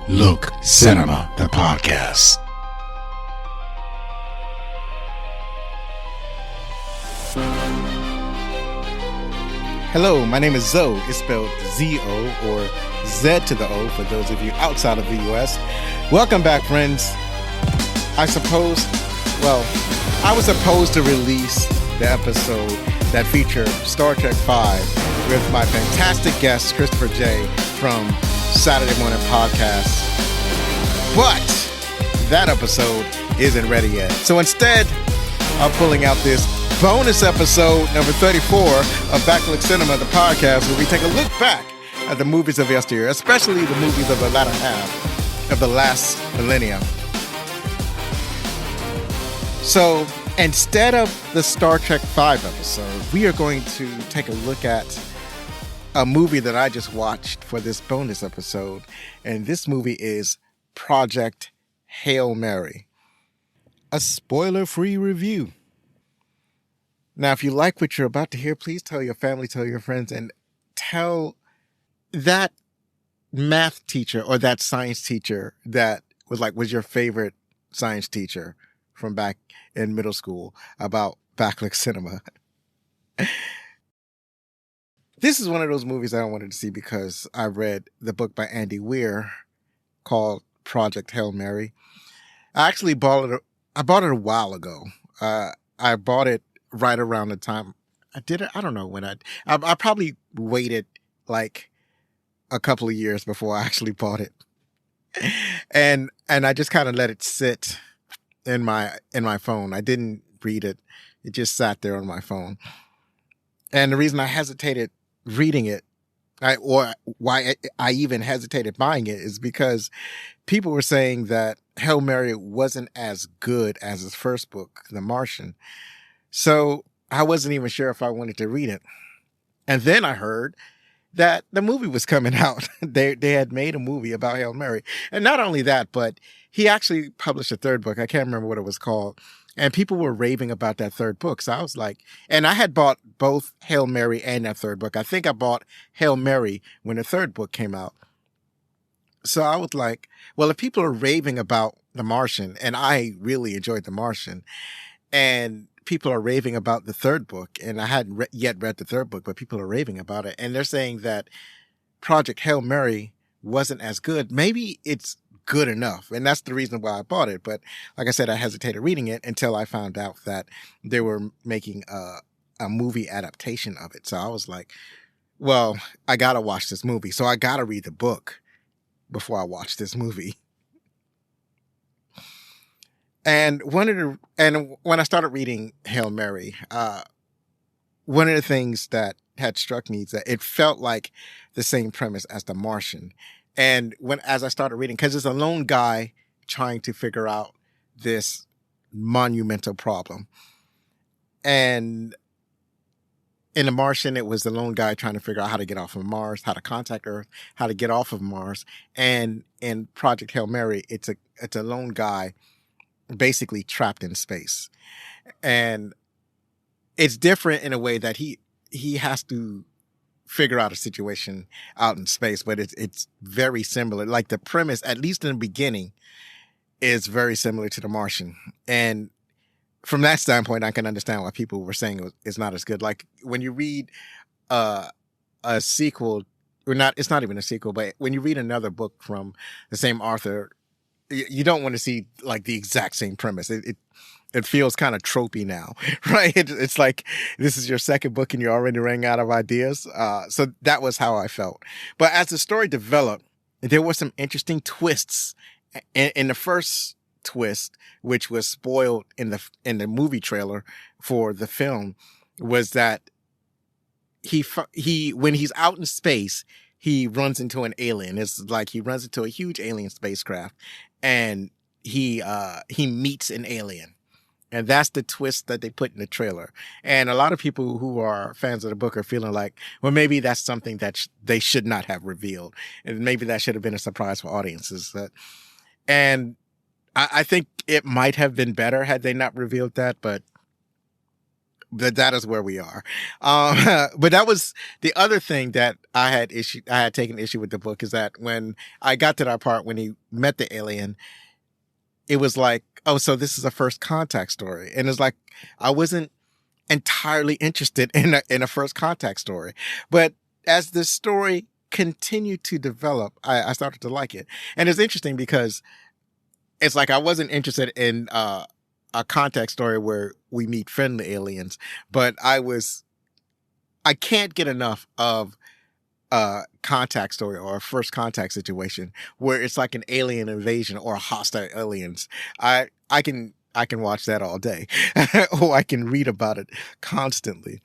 Look Cinema, the podcast. Hello, my name is Zoe. It's spelled Z-O or Z to the O for those of you outside of the U.S. Welcome back, friends. I was supposed to release the episode that featured Star Trek V with my fantastic guest, Christopher J. from Saturday Morning Podcast. But that episode isn't ready yet. So instead, I'm pulling out this bonus episode number 34 of Look Cinema, the podcast, where we take a look back at the movies of yesteryear, especially the movies of the latter half of the last millennium. So instead of the Star Trek V episode, we are going to take a look at a movie that I just watched for this bonus episode. And this movie is Project Hail Mary, a spoiler-free review. Now, if you like what you're about to hear, please tell your family, tell your friends, and tell that math teacher or that science teacher that was your favorite science teacher from back in middle school about Look Cinema. This is one of those movies I wanted to see because I read the book by Andy Weir called Project Hail Mary. I actually bought it a while ago. I bought it right around the time I did it. I don't know when I probably waited like a couple of years before I actually bought it. And I just kind of let it sit in my phone. I didn't read it. It just sat there on my phone. And the reason I hesitated reading it, why I even hesitated buying it, is because people were saying that Hail Mary wasn't as good as his first book, The Martian. So I wasn't even sure if I wanted to read it. And then I heard that the movie was coming out. They had made a movie about Hail Mary. And not only that, but he actually published a third book. I can't remember what it was called. And people were raving about that third book. So I was like, and I had bought both Hail Mary and that third book. I think I bought Hail Mary when the third book came out. So I was like, well, if people are raving about The Martian, and I really enjoyed The Martian, and people are raving about the third book, and I hadn't yet read the third book, but people are raving about it, and they're saying that Project Hail Mary wasn't as good. Maybe it's good enough, and that's the reason why I bought it. But like I said, I hesitated reading it until I found out that they were making a movie adaptation of it. So I was like, well, I gotta watch this movie, so I gotta read the book before I watch this movie. And when I started reading Hail Mary, one of the things that had struck me is that it felt like the same premise as The Martian. And as I started reading, because it's a lone guy trying to figure out this monumental problem. And in The Martian, it was the lone guy trying to figure out how to get off of Mars, how to contact Earth, how to get off of Mars. And in Project Hail Mary, it's a lone guy basically trapped in space. And it's different in a way that he has to figure out a situation out in space, but it's very similar. Like the premise, at least in the beginning, is very similar to The Martian. And from that standpoint, I can understand why people were saying it's not as good. Like when you read a sequel, it's not even a sequel, but when you read another book from the same author, you don't want to see like the exact same premise. It feels kind of tropey now, right? It's like this is your second book and you're already running out of ideas. So that was how I felt. But as the story developed, there were some interesting twists. In the first twist, which was spoiled in the movie trailer for the film, was that he when he's out in space, he runs into an alien. It's like he runs into a huge alien spacecraft, and he meets an alien. And that's the twist that they put in the trailer. And a lot of people who are fans of the book are feeling like, well, maybe that's something that they should not have revealed. And maybe that should have been a surprise for audiences. And I think it might have been better had they not revealed that. But but that is where we are. But that was the other thing that I had taken issue with the book, is that when I got to that part when he met the alien, it was like, oh, so this is a first contact story. And it's like, I wasn't entirely interested in a first contact story. But as the story continued to develop, I started to like it. And it's interesting because it's like I wasn't interested in a contact story where we meet friendly aliens, but I can't get enough of a contact story or a first contact situation where it's like an alien invasion or hostile aliens. I can watch that all day, or I can read about it constantly.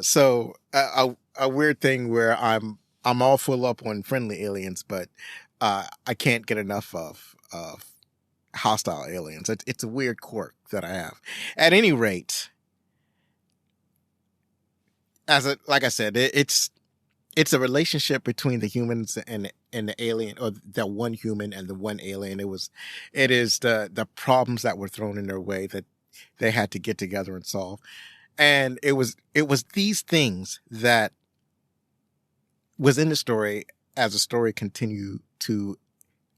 So a weird thing where I'm all full up on friendly aliens, but I can't get enough of hostile aliens. It's a weird quirk that I have. At any rate, like I said, it's a relationship between the humans and the alien, or the one human and the one alien. It is the problems that were thrown in their way that they had to get together and solve. And it was these things that was in the story as the story continued to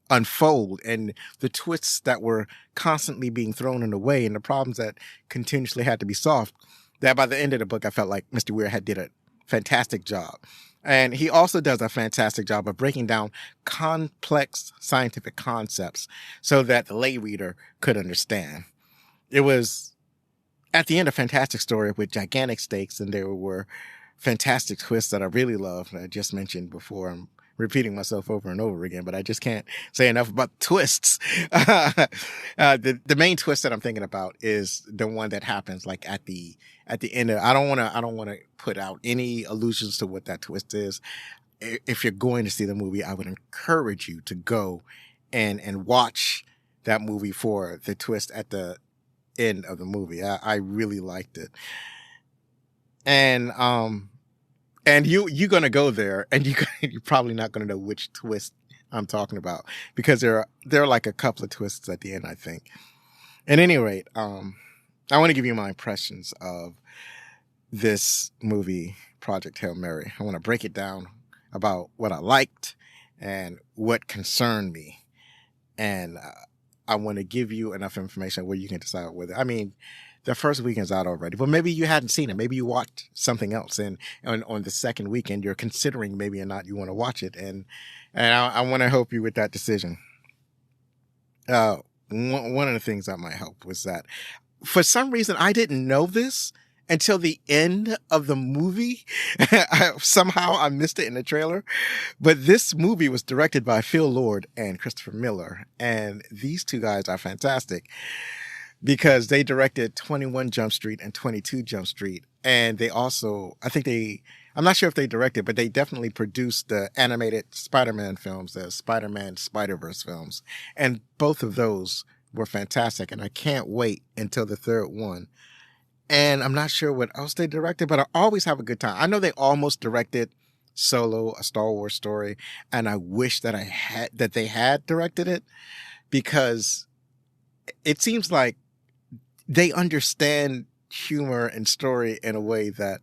unfold, and the twists that were constantly being thrown in the way, and the problems that continuously had to be solved, that by the end of the book, I felt like Mr. Weir did a fantastic job. And he also does a fantastic job of breaking down complex scientific concepts so that the lay reader could understand. It was, at the end, a fantastic story with gigantic stakes, and there were fantastic twists that I really loved. I just mentioned before. I'm repeating myself over and over again, but I just can't say enough about twists. The main twist that I'm thinking about is the one that happens like at the end of, I don't want to put out any allusions to what that twist is. If you're going to see the movie, I would encourage you to go and watch that movie for the twist at the end of the movie. I really liked it. And you're going to go there, and you're probably not going to know which twist I'm talking about, because there are like a couple of twists at the end, I think. At any rate, I want to give you my impressions of this movie, Project Hail Mary. I want to break it down about what I liked and what concerned me. And I want to give you enough information where you can decide whether, I mean, the first weekend's out already, but maybe you hadn't seen it. Maybe you watched something else, and on the second weekend, you're considering maybe or not you want to watch it. And I want to help you with that decision. One of the things that might help was that for some reason, I didn't know this until the end of the movie. Somehow I missed it in the trailer, but this movie was directed by Phil Lord and Christopher Miller. And these two guys are fantastic, because they directed 21 Jump Street and 22 Jump Street. And they also, I'm not sure if they directed, but they definitely produced the animated Spider-Man films, the Spider-Man Spider-Verse films. And both of those were fantastic. And I can't wait until the third one. And I'm not sure what else they directed, but I always have a good time. I know they almost directed Solo, a Star Wars story. And I wish that they had directed it, because it seems like they understand humor and story in a way that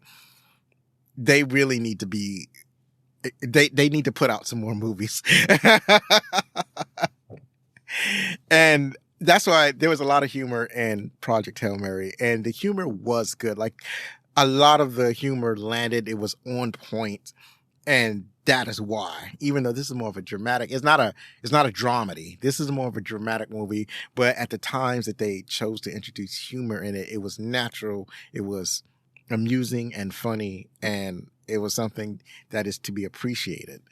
they really need to be, they need to put out some more movies. And that's why there was a lot of humor in Project Hail Mary, and the humor was good. Like, a lot of the humor landed, it was on point. And that is why, even though this is more of a dramatic, it's not a dramedy. This is more of a dramatic movie, but at the times that they chose to introduce humor in it, it was natural, it was amusing and funny, and it was something that is to be appreciated.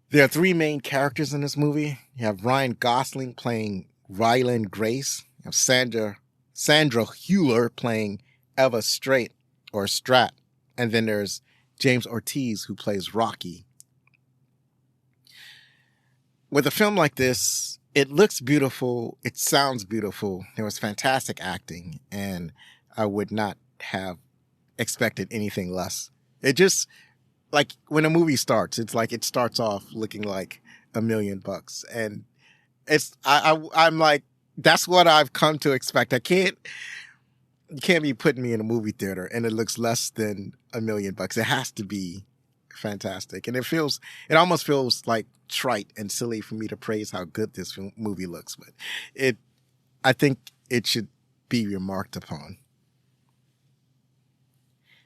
There are three main characters in this movie. You have Ryan Gosling playing Ryland Grace. You have Sandra Hu playing Eva Strat. And then there's James Ortiz, who plays Rocky. With a film like this, it looks beautiful. It sounds beautiful. There was fantastic acting, and I would not have expected anything less. It just, like, when a movie starts, it's like it starts off looking like $1 million, and I'm like, that's what I've come to expect. you can't be putting me in a movie theater and it looks less than $1,000,000. It has to be fantastic. And it almost feels like trite and silly for me to praise how good this movie looks, but I think it should be remarked upon.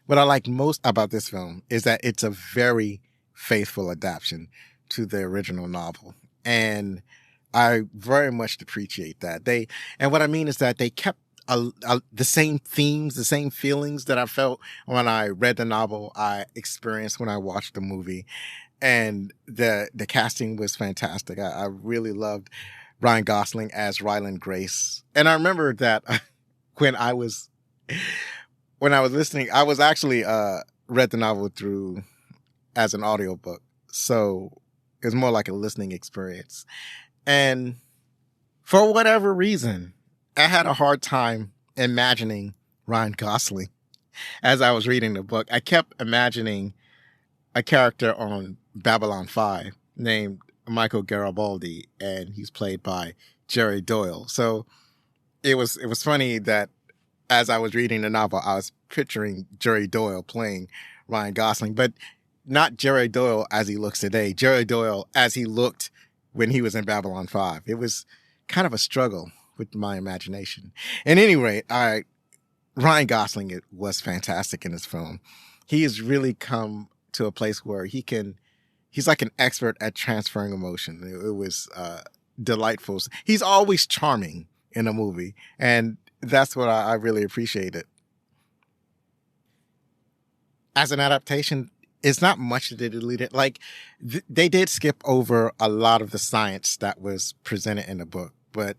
What I like most about this film is that it's a very faithful adaptation to the original novel. And I very much appreciate that. And what I mean is that they kept the same themes, the same feelings that I felt when I read the novel, I experienced when I watched the movie. And the casting was fantastic. I really loved Ryan Gosling as Ryland Grace. And I remember that when I was listening, I was actually read the novel through as an audiobook. So it was more like a listening experience. And for whatever reason, I had a hard time imagining Ryan Gosling as I was reading the book. I kept imagining a character on Babylon 5 named Michael Garibaldi, and he's played by Jerry Doyle. So it was funny that as I was reading the novel, I was picturing Jerry Doyle playing Ryan Gosling, but not Jerry Doyle as he looks today. Jerry Doyle as he looked when he was in Babylon 5. It was kind of a struggle with my imagination. At any rate, Ryan Gosling was fantastic in this film. He has really come to a place where he's like an expert at transferring emotion. It was delightful. He's always charming in a movie, and that's what I really appreciated. As an adaptation, it's not much that they deleted. Like, they did skip over a lot of the science that was presented in the book, but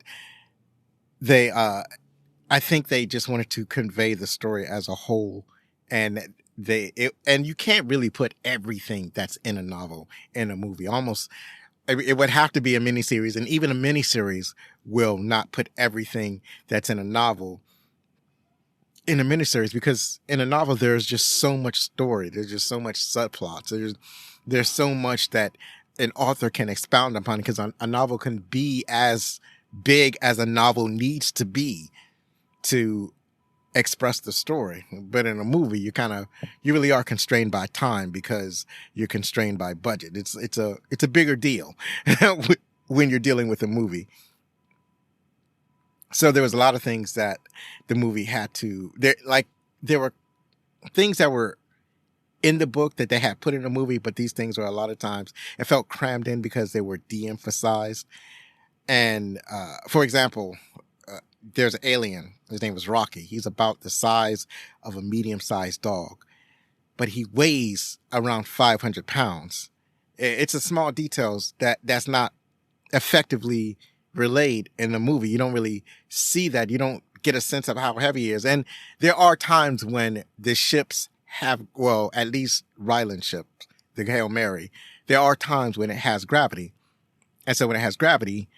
I think they just wanted to convey the story as a whole, and you can't really put everything that's in a novel in a movie. Almost, it would have to be a miniseries, and even a miniseries will not put everything that's in a novel in a miniseries, because in a novel there's just so much story. There's just so much subplots. There's so much that an author can expound upon, because a novel can be as big as a novel needs to be to express the story. But in a movie, you really are constrained by time, because you're constrained by budget. It's a bigger deal when you're dealing with a movie. So there was a lot of things that the movie had to, there were things that were in the book that they had put in the movie, but these things were a lot of times, it felt crammed in because they were de-emphasized. And for example, there's an alien. His name was Rocky. He's about the size of a medium-sized dog, but he weighs around 500 pounds. It's a small details that's not effectively relayed in the movie. You don't really see that. You don't get a sense of how heavy he is. And there are times when the ships have, well, at least Ryland ship, the Hail Mary, there are times when it has gravity. And so when it has gravity,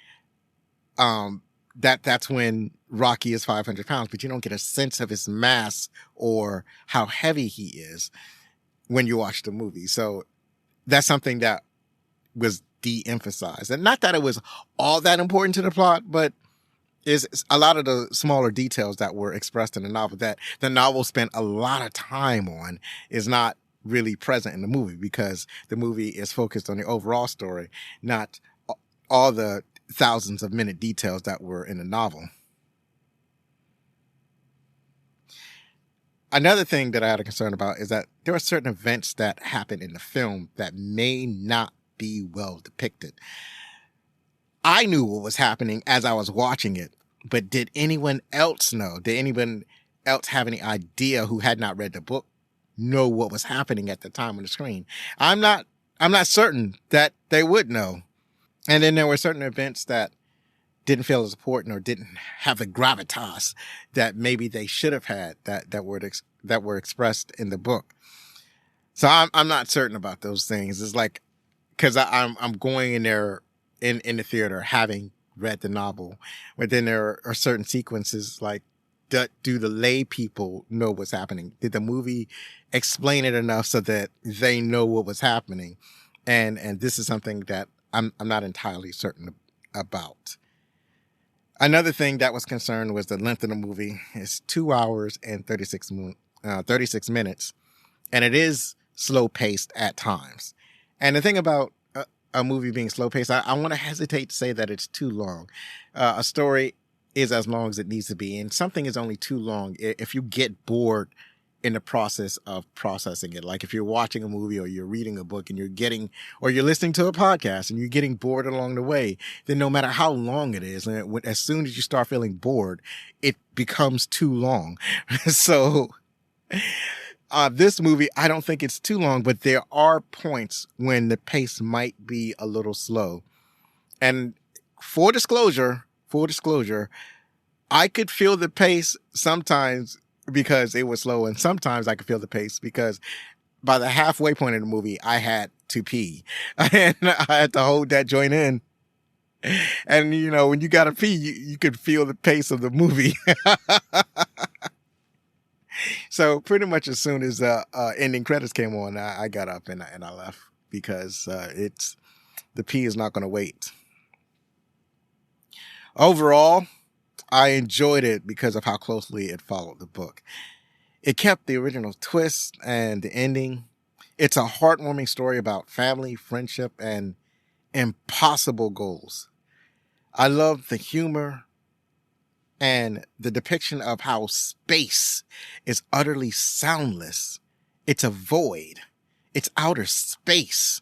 that's when Rocky is 500 pounds, but you don't get a sense of his mass or how heavy he is when you watch the movie. So that's something that was de-emphasized. And not that it was all that important to the plot, but is a lot of the smaller details that were expressed in the novel that the novel spent a lot of time on is not really present in the movie, because the movie is focused on the overall story, not all the thousands of minute details that were in the novel. Another thing that I had a concern about is that there are certain events that happen in the film that may not be well depicted. I knew what was happening as I was watching it, but did anyone else know? Did anyone else have any idea who had not read the book know what was happening at the time on the screen? I'm not certain that they would know. And then there were certain events that didn't feel as important or didn't have the gravitas that maybe they should have had that were expressed in the book. So I'm not certain about those things. It's like, because I'm going in there in the theater having read the novel, but then there are certain sequences like, do the lay people know what's happening? Did the movie explain it enough so that they know what was happening? And this is something that I'm not entirely certain about. Another thing that was concerned was the length of the movie. It's 2 hours and 36 minutes, and it is slow paced at times. And the thing about a movie being slow paced, I want to hesitate to say that it's too long. A story is as long as it needs to be, and something is only too long if you get bored in the process of processing it. Like if you're watching a movie or you're reading a book and you're listening to a podcast and you're getting bored along the way, then no matter how long it is, and as soon as you start feeling bored, it becomes too long. So this movie, I don't think it's too long, but there are points when the pace might be a little slow. And full disclosure, I could feel the pace sometimes because it was slow, and sometimes I could feel the pace because by the halfway point of the movie, I had to pee, and I had to hold that joint in. And when you gotta pee, you could feel the pace of the movie. So pretty much as soon as ending credits came on, I got up and I left because the pee is not going to wait. Overall, I enjoyed it because of how closely it followed the book. It kept the original twist and the ending. It's a heartwarming story about family, friendship, and impossible goals. I love the humor and the depiction of how space is utterly soundless. It's a void. It's outer space.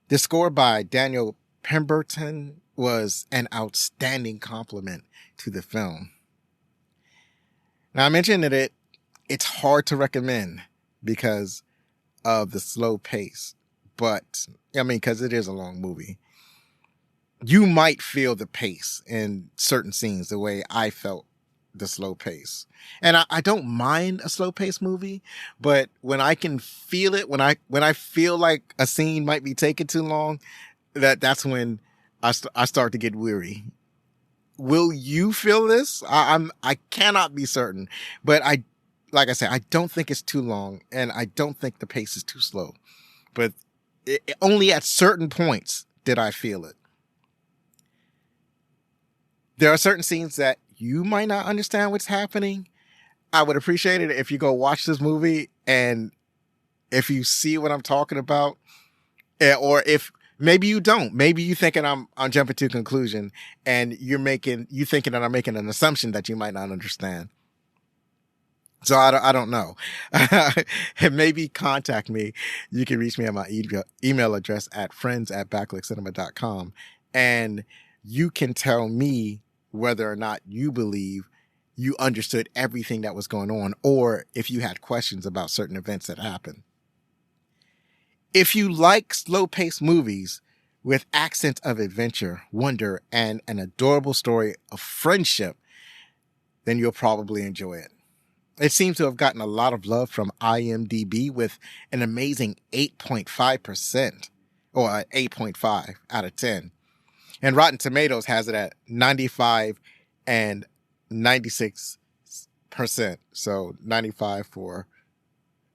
The score by Daniel Pemberton was an outstanding compliment to the film. Now, I mentioned that it's hard to recommend because of the slow pace, but because it is a long movie. You might feel the pace in certain scenes the way I felt the slow pace. And I don't mind a slow pace movie, but when I can feel it, when I feel like a scene might be taking too long, that's when I start to get weary. Will you feel this? I cannot be certain, but like I said, I don't think it's too long, and I don't think the pace is too slow. But only at certain points did I feel it. There are certain scenes that you might not understand what's happening. I would appreciate it if you go watch this movie and if you see what I'm talking about, or if maybe you don't. Maybe you thinking I'm jumping to a conclusion and you thinking that I'm making an assumption that you might not understand. So I don't know. And maybe contact me. You can reach me at my email address at friends@backlookcinema.com, and you can tell me whether or not you believe you understood everything that was going on, or if you had questions about certain events that happened. If you like slow-paced movies with accents of adventure, wonder, and an adorable story of friendship, then you'll probably enjoy it. It seems to have gotten a lot of love from IMDb with an amazing 8.5%, or 8.5 out of 10. And Rotten Tomatoes has it at 95 and 96%. So 95 for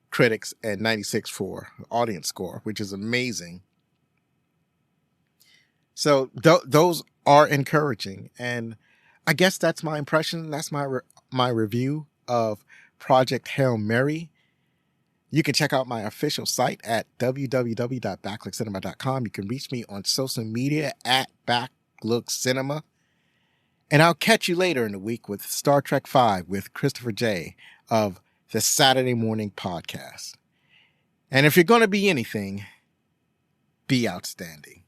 critics and 96 for audience score, which is amazing. So those are encouraging. And I guess that's my impression. That's my review of Project Hail Mary. You can check out my official site at www.backlookcinema.com. You can reach me on social media at backlookcinema. And I'll catch you later in the week with Star Trek V with Christopher J. of the Saturday Morning Podcast. And if you're going to be anything, be outstanding.